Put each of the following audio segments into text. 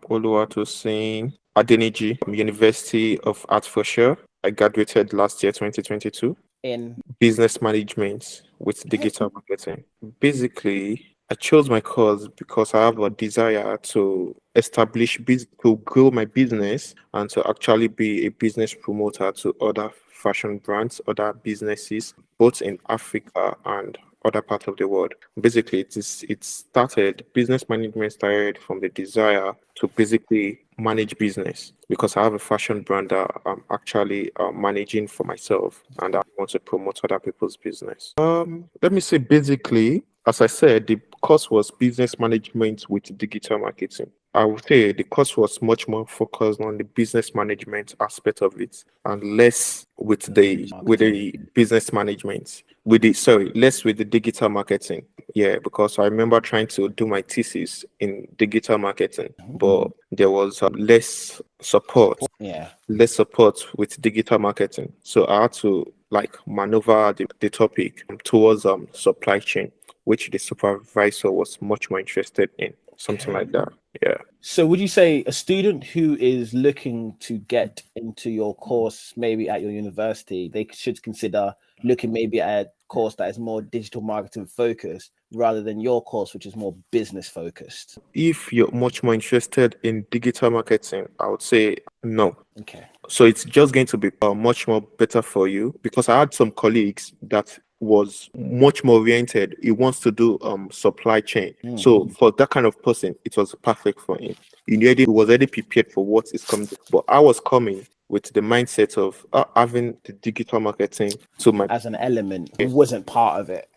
Oluwatosin, Adeniji University of Hertfordshire. I graduated last year, 2022. In Business management with digital marketing. Basically, I chose my course because I have a desire to to grow my business and to actually be a business promoter to other fashion brands, other businesses, both in Africa and other parts of the world. Basically, business management started from the desire to basically manage business because I have a fashion brand that I'm actually managing for myself and I want to promote other people's business. Let me say basically, as I said, the course was business management with digital marketing. I would say the course was much more focused on the business management aspect of it and less with the business management less with the digital marketing. Yeah, because I remember trying to do my thesis in digital marketing, but there was yeah. less support with digital marketing. So I had to like maneuver the topic towards supply chain, which the supervisor was much more interested in. Something like that. Yeah. So would you say a student who is looking to get into your course, maybe at your university, they should consider looking maybe at a course that is more digital marketing focused rather than your course, which is more business focused? If you're much more interested in digital marketing, I would say no. Okay. So it's just going to be much more better for you because I had some colleagues that was much more oriented. He wants to do supply chain. So for that kind of person, it was perfect for him. He was already prepared for what is coming. But I was coming with the mindset of having the digital marketing to my As an element, it wasn't part of it.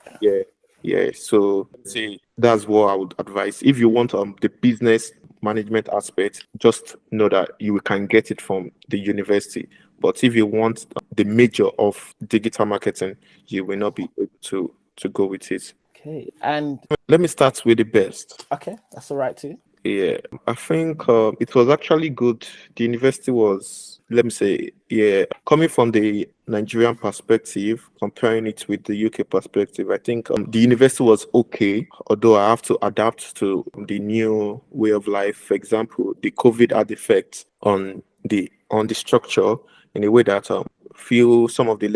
yeah. So see, that's what I would advise. If you want the business management aspect, just know that you can get it from the university. But if you want the major of digital marketing, you will not be able to go with it. Okay. And Let me start with the best. okay, that's all right too. Yeah, I think it was actually good. The university was, let me say, yeah, coming from the Nigerian perspective, comparing it with the UK perspective, I think the university was okay, although I have to adapt to the new way of life. For example, the COVID had effect on the structure in a way that some of the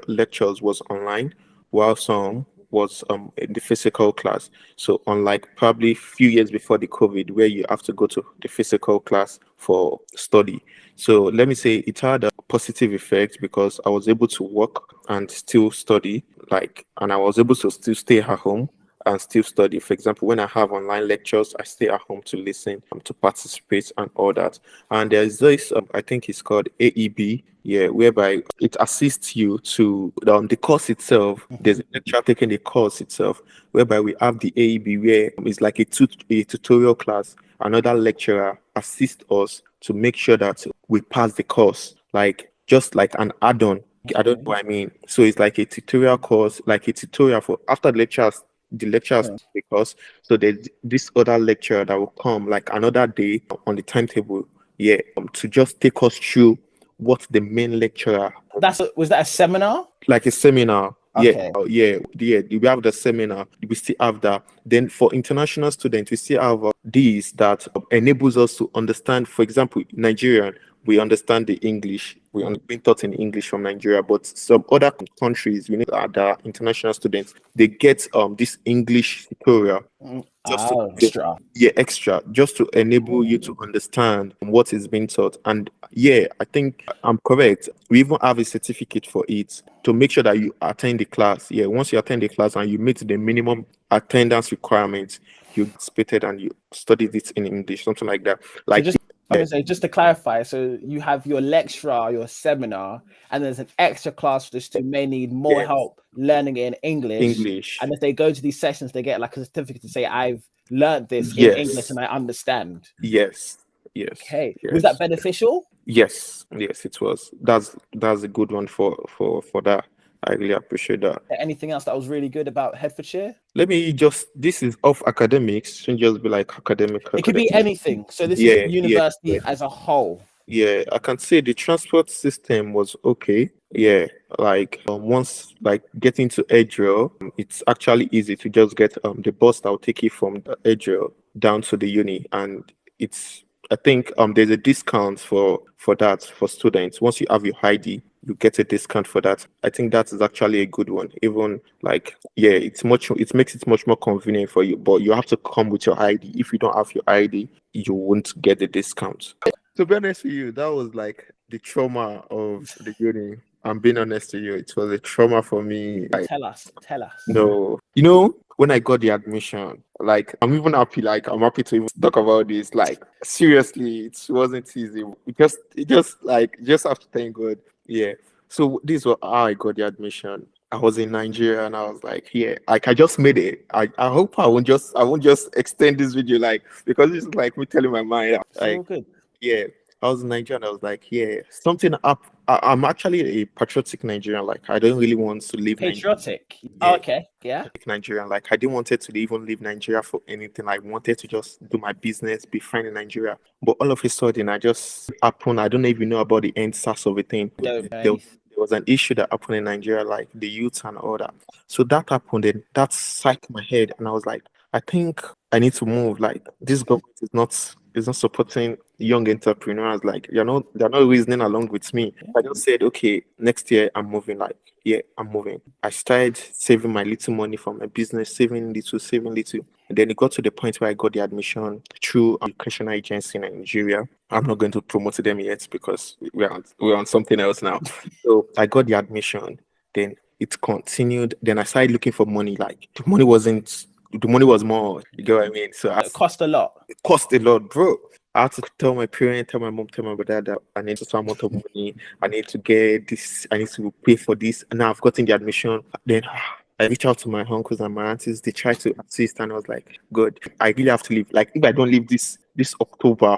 lectures was online, while some was in the physical class. So unlike probably few years before the COVID, where you have to go to the physical class for study. So let me say it had a positive effect because I was able to work and still study, and I was able to still stay at home and still study. For example, when I have online lectures, I stay at home to listen, to participate, and all that. And there's this, I think it's called AEB, yeah, whereby it assists you to the course itself. There's a lecturer taking the course itself, whereby we have the AEB, where it's like a tutorial class. Another lecturer assists us to make sure that we pass the course, like just like an add-on. I don't know what I mean. So it's like a tutorial course, like a tutorial for after the lectures because so there's this other lecturer that will come like another day on the timetable, yeah, to just take us through what the main lecturer Was that a seminar? like a seminar. Okay. We have the seminar. We still have that. Then for international students, we still have these that enables us to understand. For example, Nigerian, we understand the English. We are being taught in English from Nigeria, but some other countries, we need other international students. They get this English tutorial Extra. extra just to enable you to understand what is being taught. And yeah, I think I'm correct. We even have a certificate for it to make sure that you attend the class. Yeah, once you attend the class and you meet the minimum attendance requirements, you participated and you studied it in English, something like that. Like Just to clarify, so you have your lecturer, your seminar, and there's an extra class for the student who may need more help learning it in English. And if they go to these sessions, they get like a certificate to say, I've learned this in English and I understand. Yes. Okay. Was that beneficial? Yes, it was. That's a good one for that. I really appreciate that. Anything else that was really good about Hertfordshire? This is off academics, shouldn't just be like academic. It could be anything. So this is university as a whole. Yeah, I can say the transport system was okay. Yeah, like once like getting to Edgewell, it's actually easy to just get the bus that will take you from the Edgewell down to the uni, and it's I think there's a discount for that for students. Once you have your ID, you get a discount for that. I think that is actually a good one. Even like, yeah, it makes it much more convenient for you, but you have to come with your ID. If you don't have your ID, you won't get the discount. To be honest with you, that was like the trauma of the uni. I'm being honest with you, it was a trauma for me. Like, tell us. no, when I got the admission, like I'm even happy. Like I'm happy to even talk about this. Like seriously, it wasn't easy. It just like just have to thank God. Yeah. So this was how I got the admission. I was in Nigeria and I was like, yeah, like I just made it. I hope I won't just extend this video like because this is like me telling my mind. It's all good. Yeah, I was in Nigeria and I was like, yeah, something up. I'm actually a patriotic Nigerian. Like, I don't really want to leave patriotic. Nigeria. Oh, okay, yeah. Nigerian. Like, I didn't want it to even leave Nigeria for anything. I wanted to just do my business, be fine in Nigeria. But all of a sudden, I just happened. I don't even know about the end source of a thing. There was an issue that happened in Nigeria, like the youth and all that. So that happened, and that psyched my head, and I was like, I think I need to move. Like, this government is not supporting young entrepreneurs. Like, they're not reasoning along with me. I just said, okay, next year I'm moving. Like, yeah, I'm moving. I started saving my little money from my business, saving little. And then it got to the point where I got the admission through an educational agency in Nigeria. I'm not going to promote them yet because we're on something else now. So I got the admission. Then it continued. Then I started looking for money. Like the money was more. You get what I mean? So it cost a lot. It cost a lot, bro. I had to tell my parents, tell my mom, tell my brother that I need some amount of money. I need to get this. I need to pay for this. And now I've gotten the admission. Then I reached out to my uncles and my aunties. They tried to assist, and I was like, "Good, I really have to leave. Like, if I don't leave this October,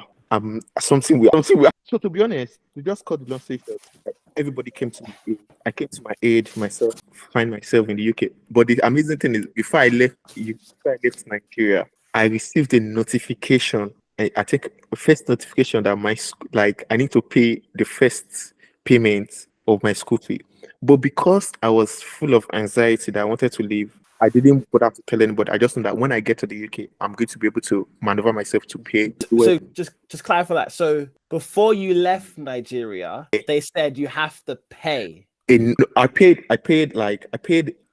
something will. So to be honest, we just cut the long story short. Everybody came to me. I came to my aid myself, find myself in the UK. But the amazing thing is, before I left Nigeria, I received a notification. I think the first notification that my like I need to pay the first payment of my school fee. But because I was full of anxiety that I wanted to leave, I didn't bother to tell anybody. I just know that when I get to the UK, I'm going to be able to maneuver myself to pay. So just clarify that. So before you left Nigeria, they said you have to pay. I paid.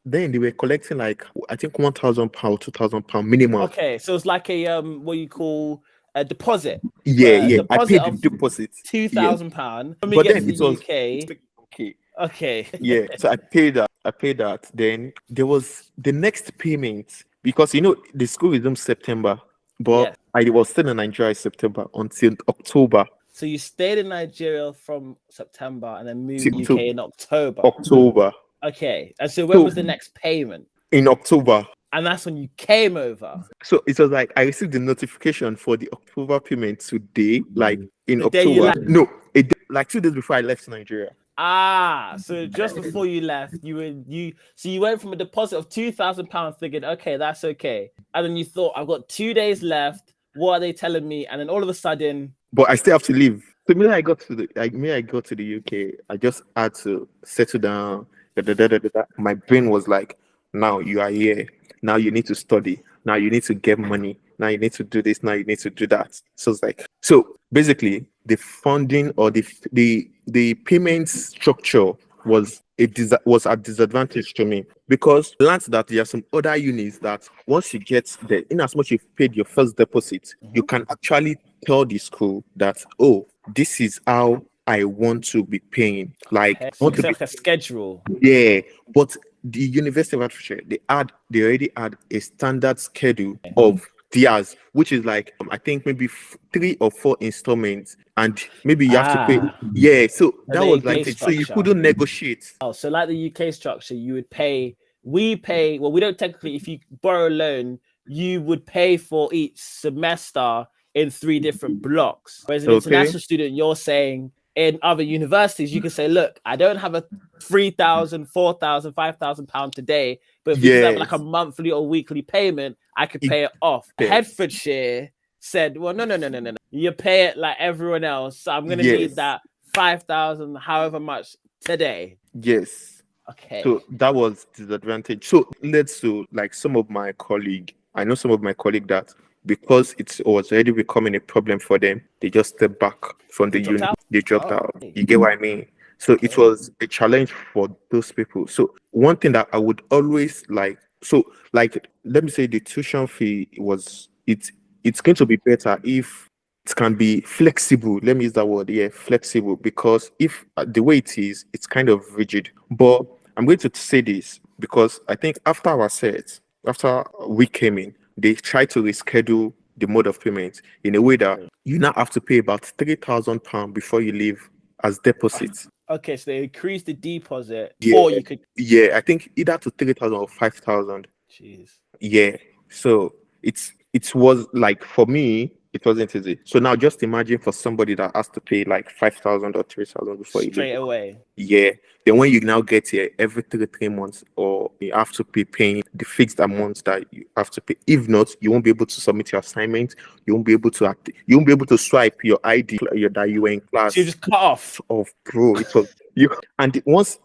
Then they were collecting like I think £1,000, £2,000 minimum. Okay, so it's like a what you call a deposit. Yeah. I paid the deposit, £2,000. When we but get then to the UK, okay. Yeah, so I paid that. Then there was the next payment because the school resumed September, but I was still in Nigeria September until October. So you stayed in Nigeria from September and then moved to UK in October. Okay, and so when was the next payment? In October. And that's when you came over. So it was like I received the notification for the October payment today, like in October. No, like 2 days before I left Nigeria. So just before you left, you went from a deposit of £2,000 thinking, okay, that's okay. And then you thought, I've got 2 days left. What are they telling me? And then all of a sudden, but I still have to leave. So when I got to the UK, I just had to settle down. My brain was like, now you are here. Now you need to study. Now you need to get money. Now you need to do this. Now you need to do that. So it's like, so basically the funding or the payment structure was at disadvantage to me because I learned that there are some other units that once you get there, in as much you've paid your first deposit, you can actually tell the school that, oh, this is how I want to be paying. Like, like a schedule. Yeah, but the University of Hertfordshire, they already had a standard schedule of theirs, which is like I think maybe 3 or 4 installments, and maybe you have to pay. Yeah, so that was like it. So you couldn't negotiate. Oh, so like the UK structure, you would pay. We pay. Well, we don't technically. If you borrow a loan, you would pay for each semester in 3 different blocks. Whereas an international student, you're saying. In other universities, you can say, look, I don't have a £3,000, £4,000, £5,000 today, but if you have like a monthly or weekly payment, I could pay it off. Hertfordshire said, well, no. You pay it like everyone else. So I'm going to need that 5,000, however much today. Yes. Okay. So that was disadvantage. So let's like some of my colleague, I know some of my colleague that because it was already becoming a problem for them, they just stepped back from the uni. They dropped out. You get what I mean? So it was a challenge for those people. So one thing that I would always like, let me say the tuition fee it's going to be better if it can be flexible. Let me use that word. Yeah, flexible. Because if the way it is, it's kind of rigid. But I'm going to say this because I think after we came in, they tried to reschedule the mode of payment in a way that you now have to pay about £3,000 before you leave as deposits. Okay, so they increased the deposit, or you could. Yeah, I think either to 3,000 or 5,000. Jeez. Yeah, so it was like, for me, it wasn't easy. So now just imagine for somebody that has to pay like 5,000 or 3,000 before you straight leave. away. Yeah. Then when you now get here every 3 months, or you have to be paying the fixed amounts that you have to pay. If not, you won't be able to submit your assignment. You won't be able to swipe your ID that you were in class. So you just cut off. Bro. It was you. And once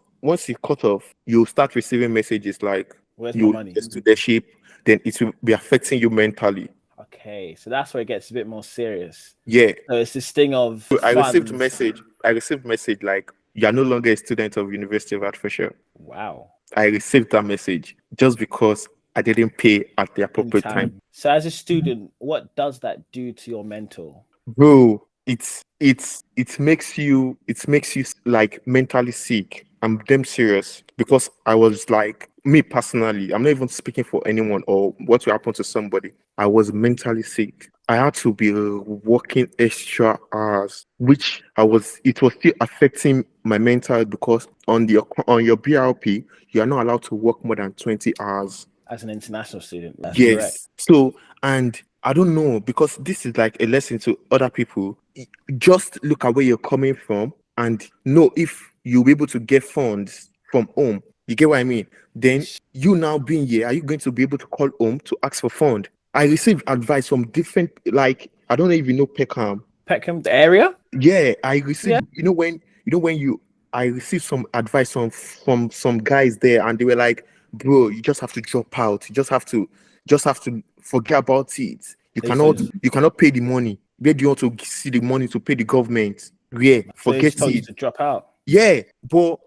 you cut off, you start receiving messages like, where's my money? Leadership. Then it will be affecting you mentally. Okay, so that's where it gets a bit more serious. Yeah. So it's this thing of I received message like, you're no longer a student of University of Hertfordshire. Wow. I received that message just because I didn't pay at the appropriate time. So as a student, what does that do to your mental? Bro, it makes you like mentally sick. I'm damn serious, because I was like, me personally, I'm not even speaking for anyone or what will happen to somebody. I was mentally sick. I had to be working extra hours, which it was still affecting my mental, because on your BRP, you are not allowed to work more than 20 hours. As an international student, that's yes. Correct. So, and I don't know, because this is like a lesson to other people. Just look at where you're coming from and know if you'll be able to get funds from home. You get what I mean? Then you now being here, are you going to be able to call home to ask for fund? I received advice from different, like, I don't even know Peckham. Peckham, the area? Yeah, I received, I received some advice from some guys there, and they were like, bro, you just have to drop out. You just have to forget about it. You cannot pay the money. Where do you want to see the money to pay the government? Yeah, forget it. To drop out. Yeah, but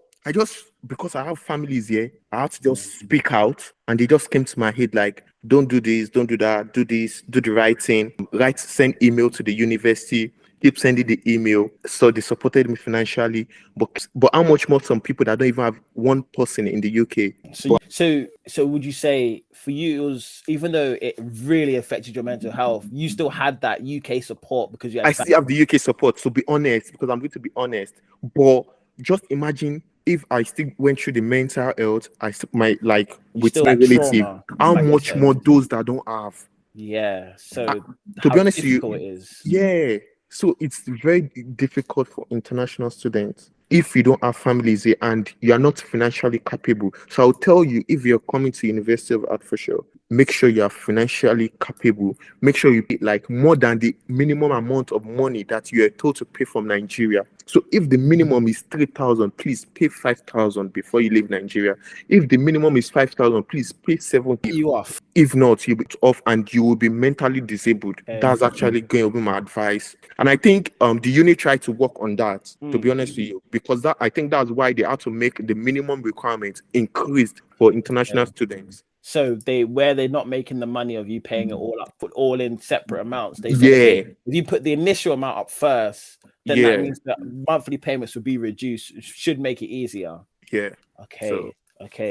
because I have families here, I had to just speak out, and they just came to my head like, don't do this, don't do that, do this, do the right thing, send email to the university, keep sending the email. So they supported me financially, but how much more some people that don't even have one person in the UK. So would you say for you, it was, even though it really affected your mental health, you still had that UK support because you had still have the UK support, to be honest, because I'm going to be honest. But just imagine if I still went through the mental health, with my relative, how much more those that don't have. Yeah. So to be honest with you, it is. Yeah. So it's very difficult for international students if you don't have families here and you are not financially capable. So I'll tell you, if you're coming to University of Hertfordshire, make sure you are financially capable. Make sure you pay like more than the minimum amount of money that you are told to pay from Nigeria. So if the minimum is 3,000, please pay 5,000 before you leave Nigeria. If the minimum is 5,000, please pay 7,000. You off. If not, you'll be off and you will be mentally disabled. Okay. That's actually going to be my advice. And I think the uni tried to work on that, to be honest with you, because I think that's why they had to make the minimum requirements increased for international students. So they're not making the money of you paying it all up, put all in separate amounts. They said, okay, if you put the initial amount up first, then that means that monthly payments would be reduced. It should make it easier. Yeah. Okay.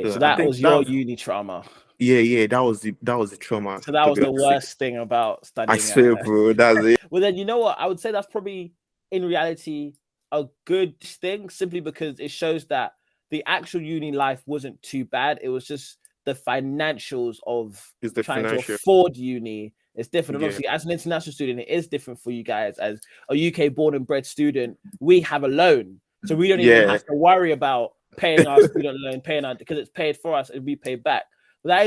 So that was your uni trauma. Yeah, that was the trauma. So that was the worst thing about studying. I swear, bro, that's it. Well, then, you know what? I would say that's probably, in reality, a good thing, simply because it shows that the actual uni life wasn't too bad. It was just the financials of trying to afford uni is different. And obviously, as an international student, it is different for you guys. As a UK born and bred student, we have a loan. So we don't even have to worry about paying our student loan, because it's paid for us and we pay back. That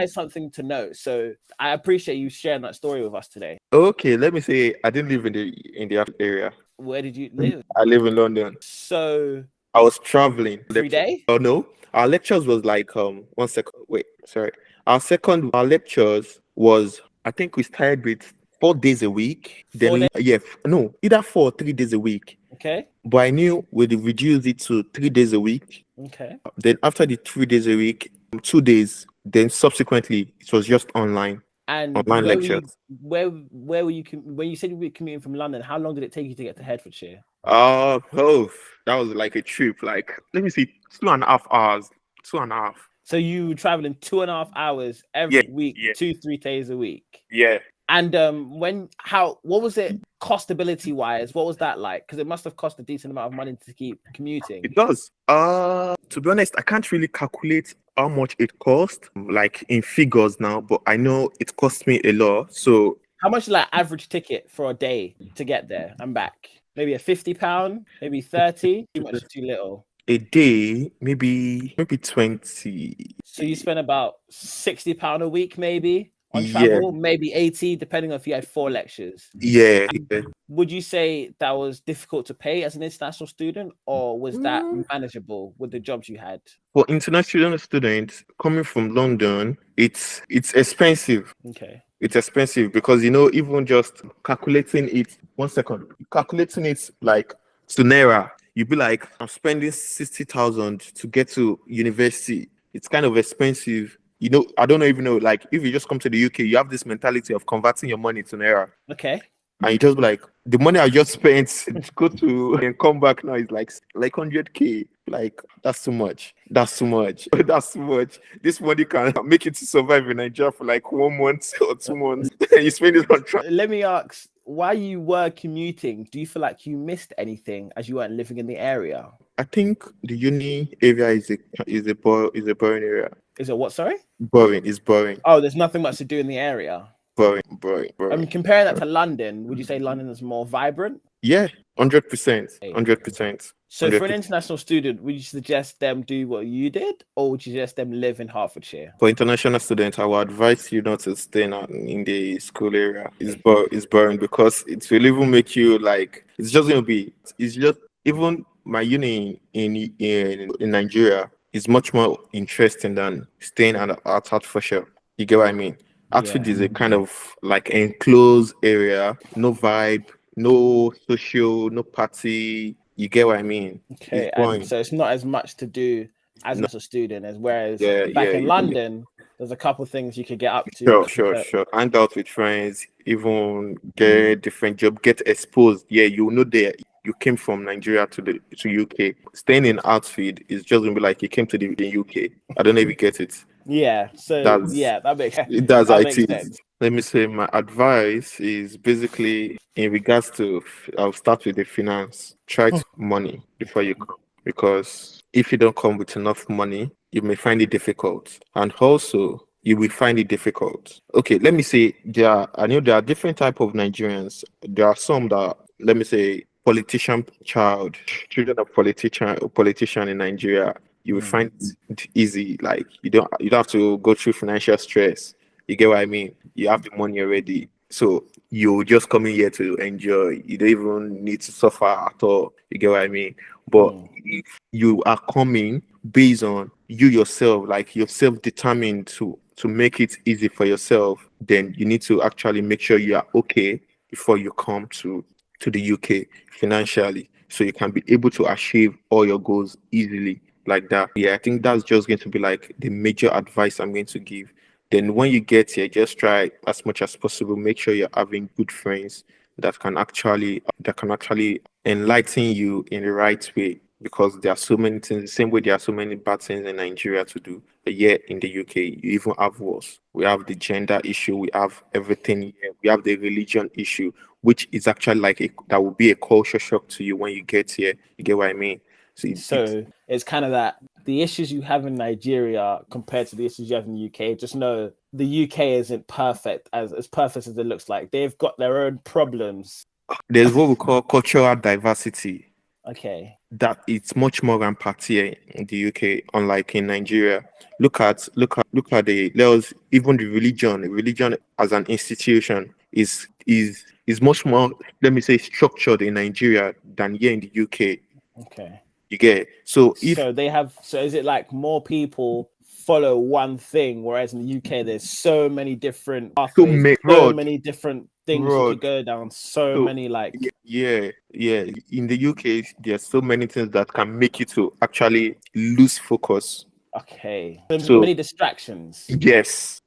is something to know. So I appreciate you sharing that story with us today. Okay, let me say, I didn't live in the area. Where did you live? I live in London. So I was traveling. Every day? Oh no, our lectures was like 1 second. Wait, sorry. Our lectures was I think we started with 4 days a week. 4 days? No, either 4 or 3 days a week. Okay. But I knew we'd reduce it to 3 days a week. Okay. Then after the 3 days a week, 2 days. Then subsequently, it was just online. And online where lectures. Were you, where were you when you said you were commuting from London? How long did it take you to get to Hertfordshire? That was like a trip. Like, let me see, 2.5 hours. 2.5. So you were traveling 2.5 hours every week, 2-3 days a week. Yeah. And what was it costability wise? What was that like? Because it must have cost a decent amount of money to keep commuting. It does. To be honest, I can't really calculate how much it cost, like in figures now, but I know it cost me a lot. So how much is like average ticket for a day to get there and back? Maybe a £50, maybe 30. Too much, too little. A day, maybe 20. So you spend about £60 a week, maybe on travel, maybe 80, depending on if you had 4 lectures. Yeah. Would you say that was difficult to pay as an international student, or was that manageable with the jobs you had? For international students coming from London, it's expensive. Okay. It's expensive because, even just calculating it, 1 second, calculating it like to Naira, you'd be like, I'm spending 60,000 to get to university. It's kind of expensive. I don't even know, like, if you just come to the UK, you have this mentality of converting your money to Naira. Okay. And you just be like, the money I just spent to go to and come back now is like 100K. Like, that's too much. That's too much. That's too much. This money can make you to survive in Nigeria for like 1 month or 2 months. And you spend it on travel. Let me ask, while you were commuting, do you feel like you missed anything as you weren't living in the area? I think the uni area is a boring area. Is it what, sorry? Boring. It's boring. Oh, there's nothing much to do in the area. Boring. I mean, comparing that to London, would you say London is more vibrant? Yeah, 100%. 100%. So for an international student, would you suggest them do what you did, or would you suggest them live in Hertfordshire? For international students, I would advise you not to stay in the school area. It's boring because it will even make you like, it's just even my uni in Nigeria is much more interesting than staying at Hertfordshire. You get what I mean? Hertford is a kind of like enclosed area, no vibe, no social, no party. You get what I mean? Okay, and so it's not as much to do as a student as whereas back in London, there's a couple of things you could get up to. Sure. Hang out with friends, even get different job, get exposed. Yeah, that you came from Nigeria to UK. Staying in Hertford is just gonna be like you came to the UK. I don't know if you get it. Yeah. So that makes sense. It does. Let me say my advice is basically in regards to, I'll start with the finance. Try to money before you come, because if you don't come with enough money, you may find it difficult, and also you will find it difficult. Okay, let me say I know there are different type of Nigerians. There are some that, let me say, children of politician in Nigeria. You will find it easy. Like you don't have to go through financial stress. You get what I mean? You have the money already. So you just come in here to enjoy. You don't even need to suffer at all. You get what I mean? But if you are coming based on you yourself, like you're self-determined to make it easy for yourself, then you need to actually make sure you are okay before you come to the UK financially, so you can be able to achieve all your goals easily like that. Yeah, I think that's just going to be like the major advice I'm going to give. Then when you get here, just try as much as possible. Make sure you're having good friends that can actually enlighten you in the right way, because there are so many things. The same way there are so many bad things in Nigeria to do, but yet in the UK you even have worse. We have the gender issue, we have everything here. We have the religion issue, which is actually like that will be a culture shock to you when you get here. You get what I mean? So it's kind of that the issues you have in Nigeria compared to the issues you have in the UK, just know the UK isn't perfect as perfect as it looks like. They've got their own problems. There's what we call cultural diversity. Okay. That it's much more rampant here in the UK, unlike in Nigeria. Look at even the religion as an institution is much more, let me say, structured in Nigeria than here in the UK. Okay. You get it? So is it like more people follow one thing, whereas in the UK there's so many different pathways, so many different things you could go down, so many like in the UK there's so many things that can make you to actually lose focus. Okay, so many distractions. Yes,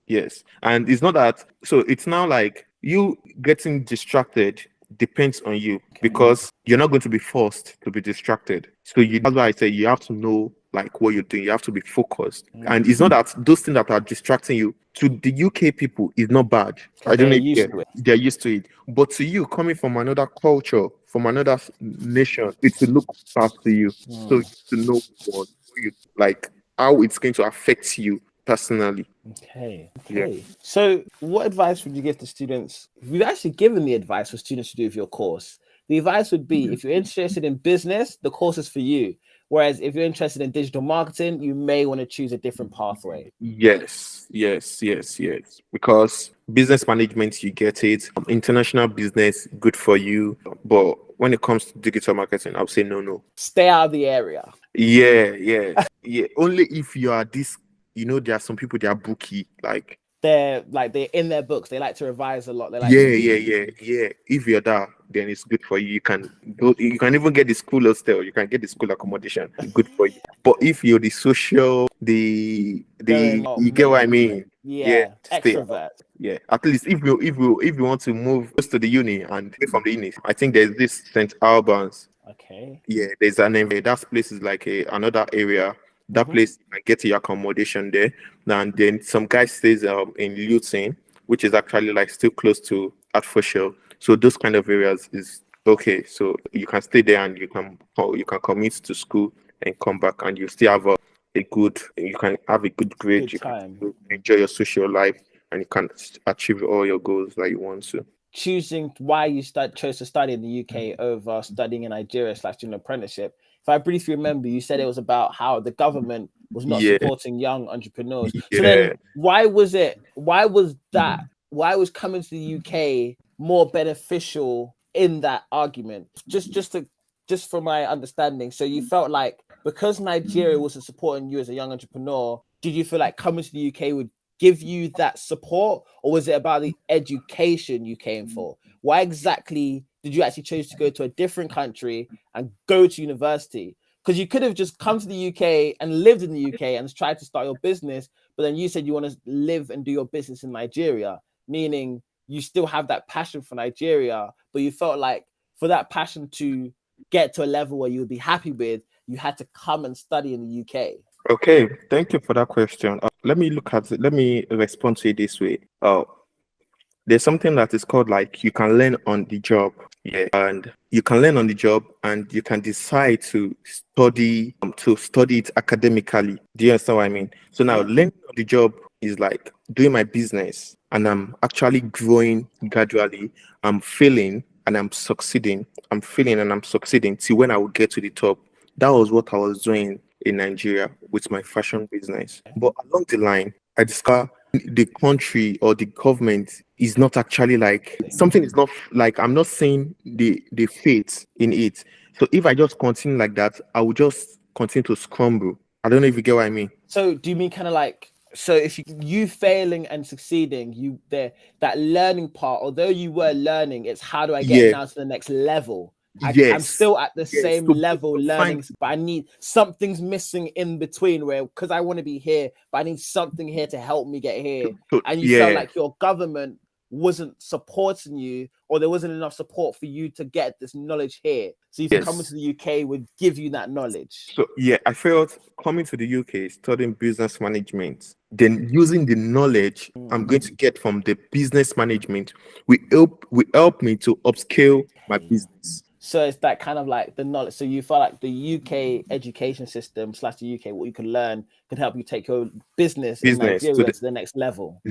and it's not that, so it's now like you getting distracted depends on you, because you're not going to be forced to be distracted. So that's why I say you have to know like what you're doing. You have to be focused. And it's not that those things that are distracting you to the UK people is not bad. I don't know. They're used to it. But to you, coming from another culture, from another nation, it will look past to you. So you have to know what you like, how it's going to affect you personally. Okay. Yeah. So what advice would you give to students? We've actually given the advice for students to do with your course. The advice would be, if you're interested in business, the course is for you. Whereas if you're interested in digital marketing, you may want to choose a different pathway. Yes. Because business management, you get it. International business, good for you. But when it comes to digital marketing, I would say no. Stay out of the area. Yeah. Only if you are this, there are some people, they are bookie, they're in their books. They like to revise a lot. They like yeah. If you're that, then it's good for you. You can go. You can even get the school hostel. You can get the school accommodation. Good for you. But if you're the social, you get what I mean? Yeah. Extrovert. Yeah. At least if you want to move close to the uni and from the uni, I think there's this St. Albans. Okay. Yeah, there's a name. That place is like another area. That place, you can get your accommodation there. And then some guy stays in Luton, which is actually like still close to Hertfordshire. So those kind of areas is okay. So you can stay there and you can commute to school and come back, and you still have you can have a good grade. Good time. You can enjoy your social life, and you can achieve all your goals that you want to. Choosing why you chose to study in the UK over studying in Nigeria / doing an apprenticeship. If I briefly remember, you said it was about how the government was not supporting young entrepreneurs. So then why was coming to the UK more beneficial in that argument? Just from my understanding. So you felt like because Nigeria wasn't supporting you as a young entrepreneur, did you feel like coming to the UK would give you that support, or was it about the education you came for? Why exactly did you actually choose to go to a different country and go to university? Because you could have just come to the UK and lived in the UK and tried to start your business, but then you said you want to live and do your business in Nigeria, meaning you still have that passion for Nigeria, but you felt like for that passion to get to a level where you would be happy with, you had to come and study in the UK. Okay, thank you for that question. Let me respond to it this way. There's something that is called like you can learn on the job. Yeah, and you can learn on the job, and you can decide to study it academically. Do you understand what I mean? So now learning on the job is like doing my business, and I'm actually growing gradually. I'm failing and I'm succeeding. I'm failing and I'm succeeding till when I will get to the top. That was what I was doing in Nigeria with my fashion business. But along the line, I discovered the country or the government is not actually like something is not like, I'm not seeing the fate in it. So if I just continue like that, I will just continue to scramble. I don't know if you get what I mean. So do you mean kind of like, so if you failing and succeeding, that learning part, although you were learning, it's how do I get now to the next level? I'm still at the same level learning, but I need something's missing in between where, because I want to be here, but I need something here to help me get here. And you felt like your government wasn't supporting you, or there wasn't enough support for you to get this knowledge here. So if you come to the UK would give you that knowledge. So I felt coming to the UK, studying business management, then using the knowledge I'm going to get from the business management will help me to upscale my business. So it's that kind of like the knowledge. So you feel like the UK education system / the UK, what you can learn can help you take your business in Nigeria to the next level.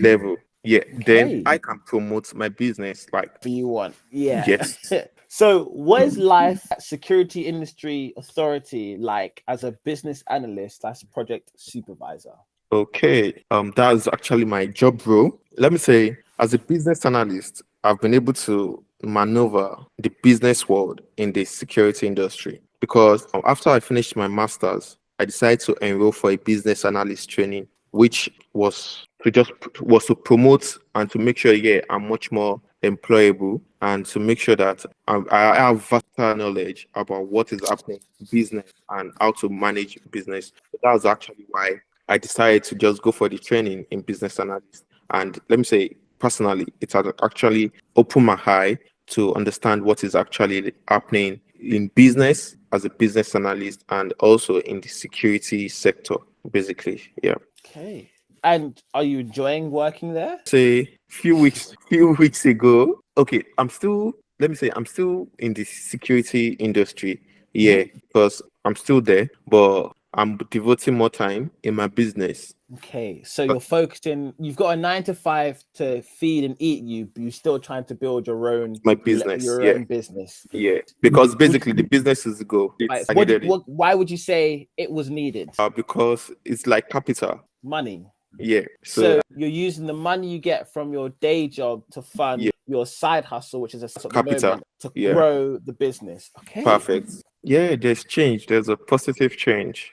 Yeah. Okay. Then I can promote my business like you want. Yeah. Yes. So what is life at Security Industry Authority like as a business analyst / project supervisor? Okay. That's actually my job role. Let me say, as a business analyst, I've been able to maneuver the business world in the security industry, because after I finished my master's, I decided to enroll for a business analyst training which was to promote and to make sure, I'm much more employable, and to make sure that I have versatile knowledge about what is happening in business and how to manage business. So that was actually why I decided to just go for the training in business analyst. And let me say, personally, it had actually opened my eye to understand what is actually happening in business as a business analyst, and also in the security sector, basically. Yeah. Okay. And are you enjoying working there? Say few weeks ago. Okay, let me say I'm still in the security industry. Yeah, because I'm still there, but I'm devoting more time in my business. Okay, so you're focusing. You've got a 9 to 5 to feed and eat you, but you're still trying to build your own business. own business. Yeah, because basically the business is the goal. Right, so why would you say it was needed? Because it's like capital. Money. Yeah. So you're using the money you get from your day job to fund your side hustle, which is a capital, to grow the business. Okay. Perfect. Yeah, there's change. There's a positive change.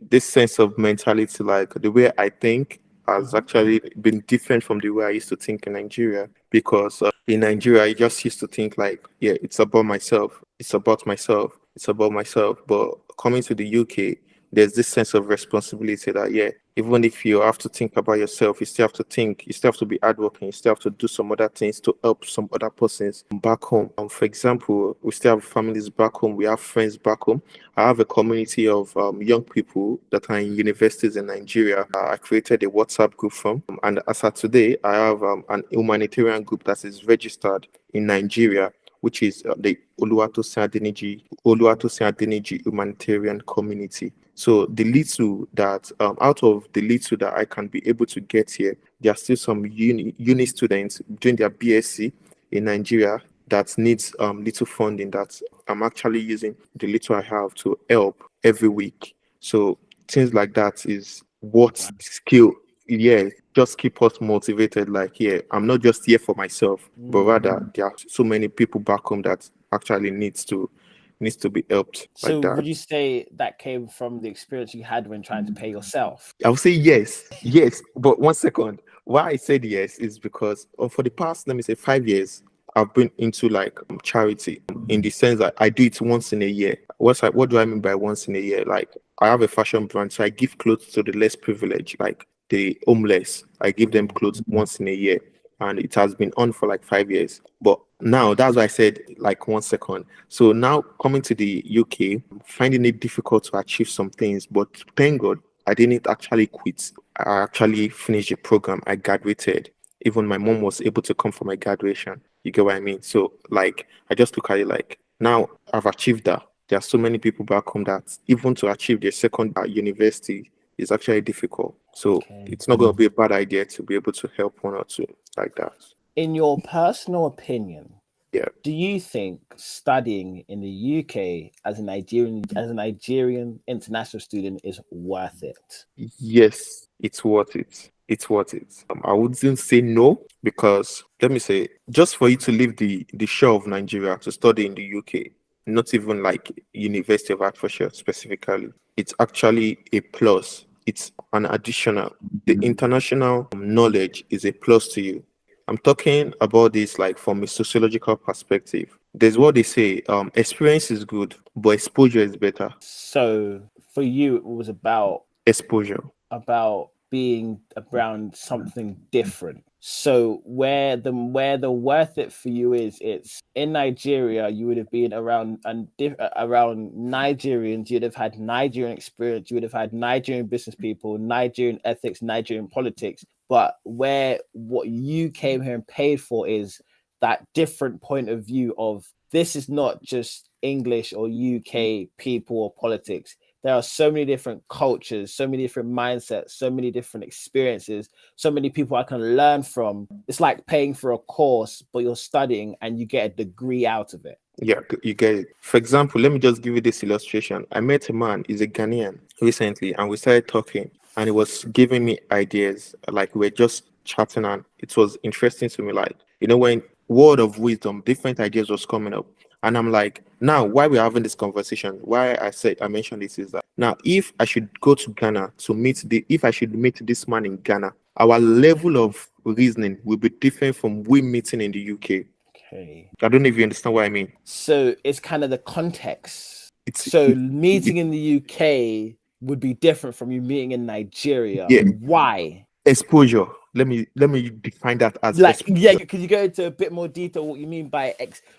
This sense of mentality, like the way I think, has actually been different from the way I used to think in Nigeria. Because in Nigeria, I just used to think like, it's about myself. It's about myself. It's about myself. But coming to the UK, there's this sense of responsibility that, even if you have to think about yourself, you still have to think, you still have to be hardworking, you still have to do some other things to help some other persons back home. For example, we still have families back home, we have friends back home. I have a community of young people that are in universities in Nigeria. I created a WhatsApp group from, and as of today, I have an humanitarian group that is registered in Nigeria, which is the Adeniji Oluwatosin humanitarian community. So the little that, out of the little that I can be able to get here, there are still some uni students doing their BSc in Nigeria that needs little funding, that I'm actually using the little I have to help every week. So things like that is what skill, just keep us motivated. Like, I'm not just here for myself, but rather there are so many people back home that actually needs to be helped. So like that. Would you say that came from the experience you had when trying to pay yourself? I would say yes. But 1 second. Why I said yes is because for the past, let me say, 5 years, I've been into like charity, in the sense that I do it once in a year. What do I mean by once in a year? Like, I have a fashion brand, so I give clothes to the less privileged, like the homeless. I give them clothes once in a year, and it has been on for like 5 years. But now, that's why I said like 1 second. So now coming to the UK, finding it difficult to achieve some things, but thank God I didn't actually quit. I actually finished the program. I graduated. Even my mom was able to come for my graduation. You get what I mean? So like, I just look at it like, now I've achieved that. There are so many people back home that even to achieve their second university is actually difficult. So it's not going to be a bad idea to be able to help one or two like that. In your personal opinion, do you think studying in the UK as a Nigerian international student is worth it? Yes, it's worth it. It's worth it. I wouldn't say no, because let me say, just for you to leave the shore of Nigeria to study in the UK, not even like University of Hertfordshire specifically, it's actually a plus. It's an additional. The international knowledge is a plus to you. I'm talking about this like from a sociological perspective. There's what they say, experience is good, but exposure is better. So for you, it was about exposure, about being around something different. So where the worth it for you is, it's in Nigeria, you would have been around Nigerians, you'd have had Nigerian experience, you would have had Nigerian business people, Nigerian ethics, Nigerian politics. But what you came here and paid for is that different point of view of, this is not just English or UK people or politics. There are so many different cultures, so many different mindsets, so many different experiences, so many people I can learn from. It's like paying for a course, but you're studying and you get a degree out of it. Yeah, you get it. For example, let me just give you this illustration. I met a man, he's a Ghanaian, recently, and we started talking, and he was giving me ideas. Like, we're just chatting, and it was interesting to me. Like, when word of wisdom, different ideas was coming up. And I'm like, now, why we're having this conversation, why I mentioned this is that Now, if I should go to Ghana to if I should meet this man in Ghana, our level of reasoning will be different from we meeting in the UK. Okay. I don't know if you understand what I mean. So it's kind of the context. Meeting in the UK would be different from you meeting in Nigeria. Yeah. Why? Exposure. Let me define that as exposure. Yeah, could you go into a bit more detail what you mean by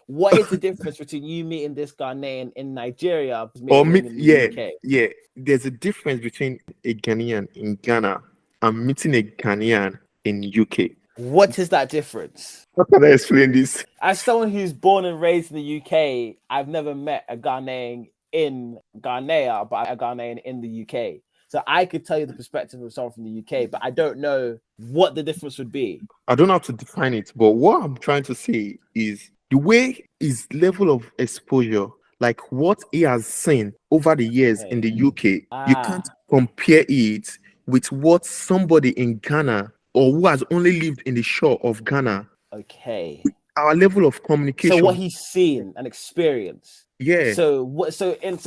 what is the difference between you meeting this Ghanaian in Nigeria in the UK? Yeah. There's a difference between a Ghanaian in Ghana and meeting a Ghanaian in UK. What is that difference? How can I explain this? As someone who's born and raised in the UK, I've never met a Ghanaian in Ghana, but a Ghanaian in the UK. So I could tell you the perspective of someone from the UK, but I don't know what the difference would be. I don't have to define it, but what I'm trying to say is the way his level of exposure, like what he has seen over the years in the UK, you can't compare it with what somebody in Ghana or who has only lived in the shore of Ghana. Okay. Our level of communication. So what he's seen and experienced. Yeah. So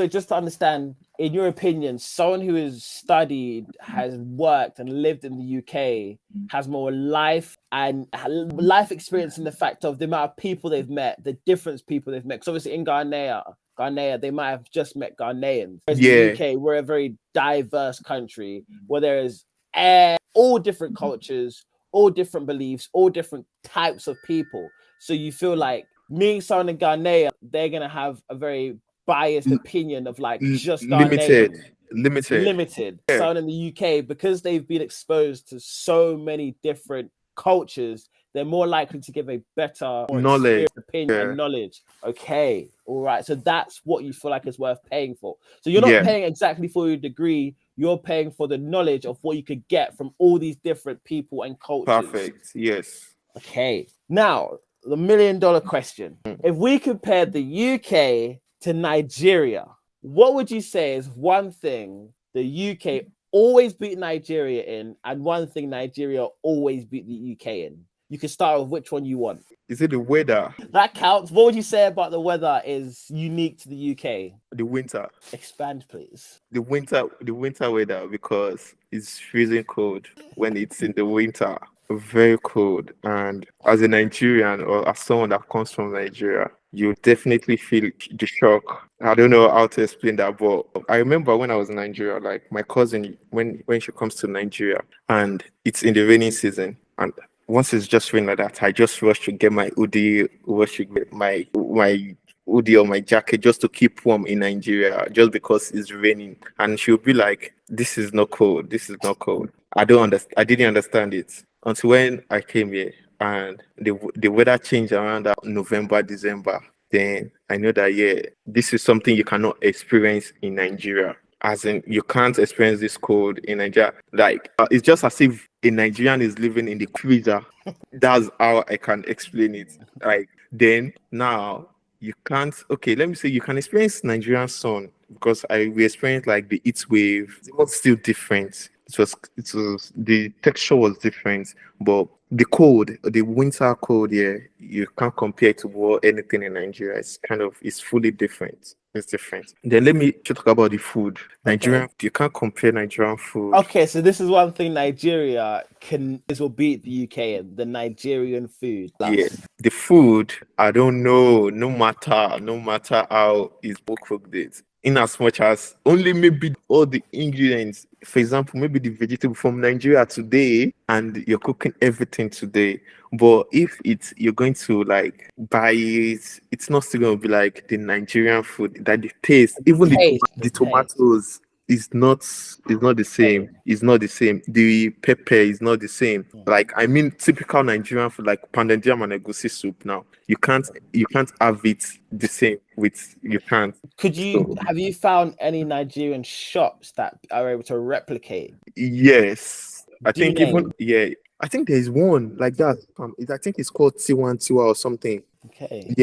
just to understand, in your opinion, someone who has studied, has worked and lived in the UK has more life experience in the fact of the amount of people they've met, the different people they've met. Because obviously in Ghana, they might have just met Ghanaians. Whereas in the UK, we're a very diverse country where there is all different cultures, all different beliefs, all different types of people. So you feel like meeting someone in Ghana, they're gonna have a very biased opinion of like just limited. Yeah. Someone in the UK, because they've been exposed to so many different cultures, they're more likely to give a better knowledge, opinion and knowledge. Okay, all right. So that's what you feel like is worth paying for. So you're not paying exactly for your degree. You're paying for the knowledge of what you could get from all these different people and cultures. Perfect. Yes. Okay. Now, the $1 million question. If we compared the UK to Nigeria, what would you say is one thing the UK always beat Nigeria in and one thing Nigeria always beat the UK in? You can start with which one you want. Is it the weather? That counts. What would you say about the weather is unique to the UK? The winter. Expand, please. The winter weather, because it's freezing cold when it's in the winter. Very cold. And as a Nigerian or as someone that comes from Nigeria, you definitely feel the shock. I don't know how to explain that, but I remember when I was in Nigeria, like my cousin, when she comes to Nigeria and it's in the rainy season, and once it's just raining like that, I just rush to get my hoodie, rush to get my hoodie or my jacket just to keep warm in Nigeria, just because it's raining. And she'll be like, "This is not cold. This is not cold." I didn't understand it until when I came here and the weather changed around that November, December. Then I know that this is something you cannot experience in Nigeria. As in, you can't experience this cold in Nigeria. Like, it's just as if a Nigerian is living in the freezer. That's how I can explain it. Like, then now you can't. Okay, let me say you can experience Nigerian sun because we experienced like the heat wave. It was still different. It was the texture was different, but the winter cold, you can't compare it to anything in Nigeria. It's fully different. It's different. Then let me talk about the food. Nigerian, you can't compare Nigerian food. Okay, so this is one thing Nigeria will beat the UK in, the Nigerian food. Yeah, the food, I don't know, no matter how it's cooked it. In as much as only maybe all the ingredients, for example, maybe the vegetable from Nigeria today and you're cooking everything today. But if you're going to like buy it, it's not still going to be like the Nigerian food, that the taste, even the tomatoes is not the same. It's not the same. The pepper is not the same. Like, I mean, typical Nigerian food like pounded yam and egusi soup now. You can't have it the same you can't. Have you found any Nigerian shops that are able to replicate? Yes. I think there is one like that. I think it's called Tiwantiwa or something. Okay.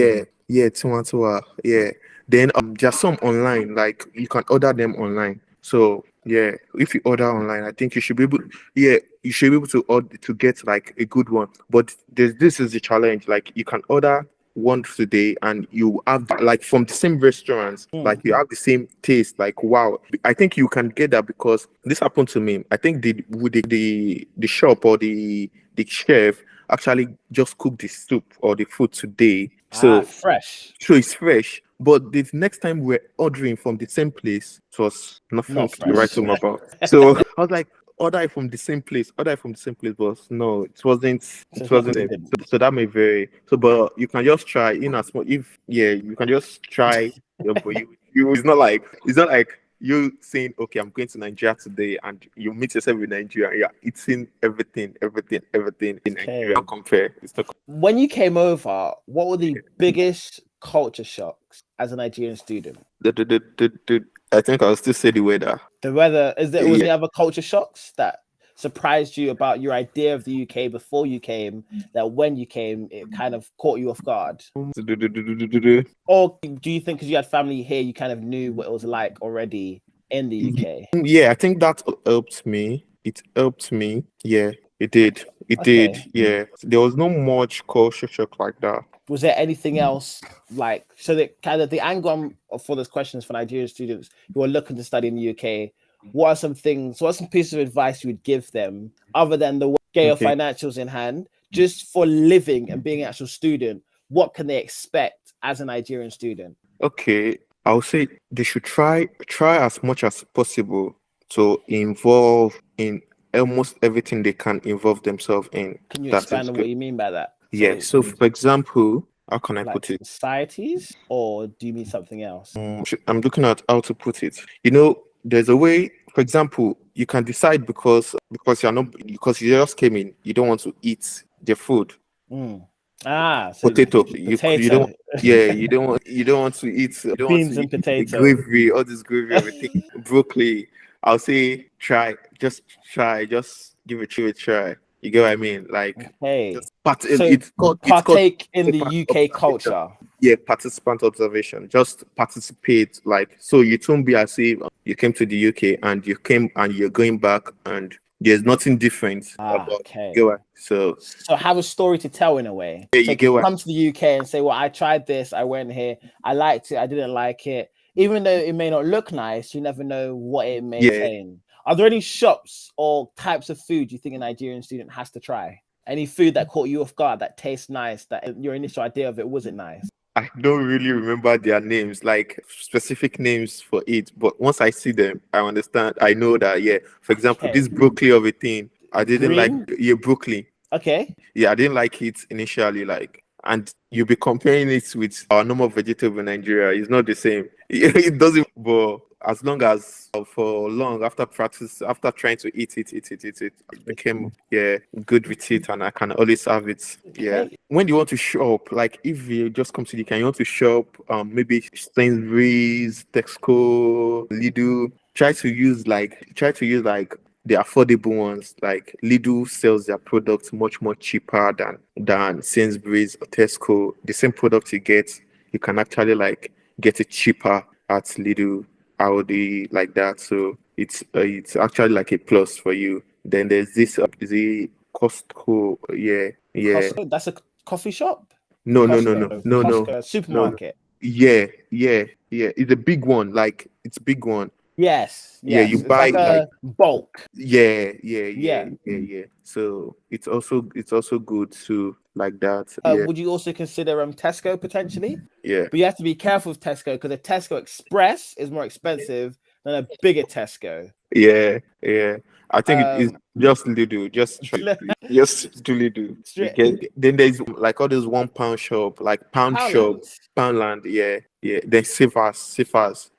Yeah, Tiwantiwa. Yeah. Then there's some online, like you can order them online. So yeah, if you order online, I think you should be able to order to get like a good one. But this is the challenge. Like, you can order one today and you have like from the same restaurants, like you have the same taste, like wow. I think you can get that because this happened to me. I think the shop or the chef actually just cooked the soup or the food today. So fresh. So it's fresh. But the next time we're ordering from the same place, it was nothing Not to write home about. So I was like, order it from the same place, but no, it wasn't. It wasn't. So that may vary. So, but you can just try in as much. If you can just try. But it's not like you saying, okay, I'm going to Nigeria today, and you meet yourself in Nigeria. Yeah, eating everything in Nigeria. Don't compare. It's not. When you came over, what were the biggest culture shocks as a Nigerian student? I think I'll still say the weather. The weather. Was there other culture shocks that surprised you about your idea of the UK before you came, that when you came, it kind of caught you off guard? Or do you think because you had family here, you kind of knew what it was like already in the UK? Yeah, I think that helped me. It helped me. Yeah, it did. It did. Yeah. There was no much culture shock like that. Was there anything else like, so that kind of the angle for those questions for Nigerian students who are looking to study in the UK, what are some pieces of advice you would give them other than the get your financials in hand, just for living and being an actual student? What can they expect as a Nigerian student? Okay, I'll say they should try as much as possible to involve in almost everything they can involve themselves in. Can you expand on what you mean by that? Yeah. So for example, how can I put it? Societies, or do you mean something else? I'm looking at how to put it. There's a way. For example, you can decide because you just came in, you don't want to eat the food. So potato. You don't. Yeah, you don't want to eat beans and potato, gravy, all this gravy, everything. Broccoli. I'll say just give it a try. You get what I mean? Like, partake in the UK culture. Yeah, participant observation. Just participate. Like, so you don't be as if you came to the UK and you came and you're going back and there's nothing different about. So have a story to tell in a way. Yeah, so you get what? Come to the UK and say, well, I tried this, I went here, I liked it, I didn't like it. Even though it may not look nice, you never know what it may contain. Are there any shops or types of food you think a Nigerian student has to try? Any food that caught you off guard, that tastes nice, that your initial idea of it wasn't nice? I don't really remember their names, like specific names for it. But once I see them, I understand. I know that, for example, this broccoli of a thing, I didn't like broccoli. Okay. Yeah, I didn't like it initially, and you'll be comparing it with our normal vegetable in Nigeria. It's not the same. It doesn't, but as long as after practice, after trying to eat it became good with it, and I can always have it. Yeah. When you want to shop, like if you just come to the UK, you want to shop, maybe Sainsbury's, Tesco, Lidl. Try to use the affordable ones. Like Lidl sells their products much more cheaper than Sainsbury's or Tesco. The same product you get, you can actually get it cheaper at Lidl, Audi, like that. So it's actually like a plus for you. Then there's this the Costco. Yeah. Costco, that's a coffee shop? No. Costco, supermarket. Yeah. It's a big one. It's a big one. Yes. Yeah, you buy like bulk. Yeah. So it's also good to like that. Would you also consider Tesco potentially? Yeah. But you have to be careful with Tesco because a Tesco Express is more expensive than a bigger Tesco. Yeah. I think it's just Lidl. Just do Lidl. Then there's like all those £1 shop, like Poundland. Yeah. Then Savers.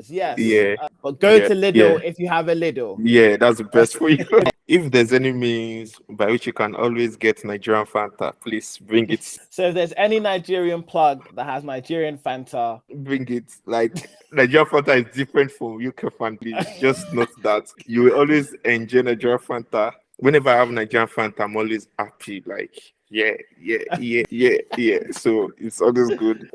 Yes. Yeah. But go to Lidl if you have a Lidl. Yeah, that's the best for you. If there's any means by which you can always get Nigerian Fanta, please bring it. So if there's any Nigerian plug that has Nigerian Fanta, bring it. Like Nigerian Fanta is different from UK Fanta. Just note that you will always enjoy Nigerian Fanta. Whenever I have Nigerian Fanta, I'm always happy. Like, yeah. So it's always good.